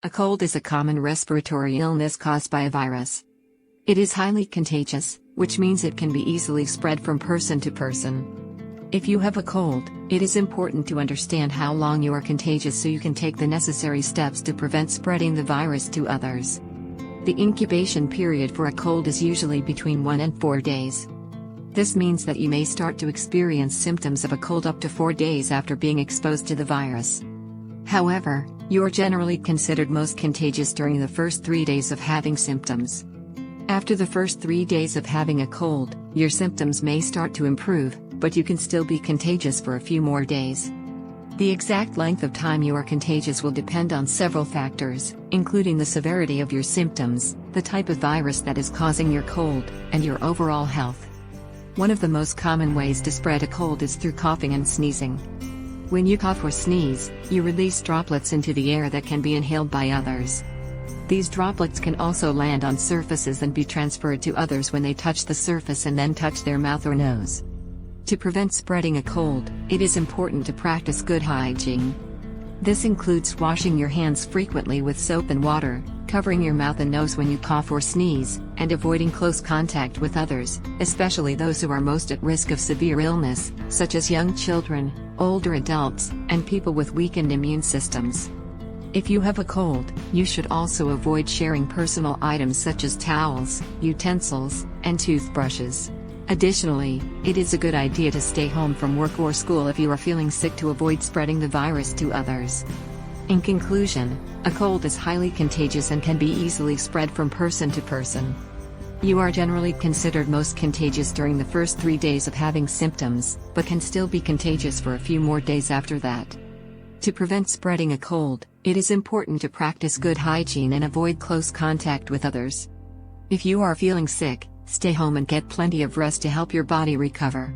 A cold is a common respiratory illness caused by a virus. It is highly contagious, which means it can be easily spread from person to person. If you have a cold, it is important to understand how long you are contagious so you can take the necessary steps to prevent spreading the virus to others. The incubation period for a cold is usually between 1 and 4 days. This means that you may start to experience symptoms of a cold up to 4 days after being exposed to the virus. However, you are generally considered most contagious during the first 3 days of having symptoms. After the first 3 days of having a cold, your symptoms may start to improve, but you can still be contagious for a few more days. The exact length of time you are contagious will depend on several factors, including the severity of your symptoms, the type of virus that is causing your cold, and your overall health. One of the most common ways to spread a cold is through coughing and sneezing. When you cough or sneeze, you release droplets into the air that can be inhaled by others. These droplets can also land on surfaces and be transferred to others when they touch the surface and then touch their mouth or nose. To prevent spreading a cold, it is important to practice good hygiene. This includes washing your hands frequently with soap and water, covering your mouth and nose when you cough or sneeze, and avoiding close contact with others, especially those who are most at risk of severe illness, such as young children, older adults, and people with weakened immune systems. If you have a cold, you should also avoid sharing personal items such as towels, utensils, and toothbrushes. Additionally, it is a good idea to stay home from work or school if you are feeling sick to avoid spreading the virus to others. In conclusion, a cold is highly contagious and can be easily spread from person to person. You are generally considered most contagious during the first 3 days of having symptoms, but can still be contagious for a few more days after that. To prevent spreading a cold, it is important to practice good hygiene and avoid close contact with others. If you are feeling sick, stay home and get plenty of rest to help your body recover.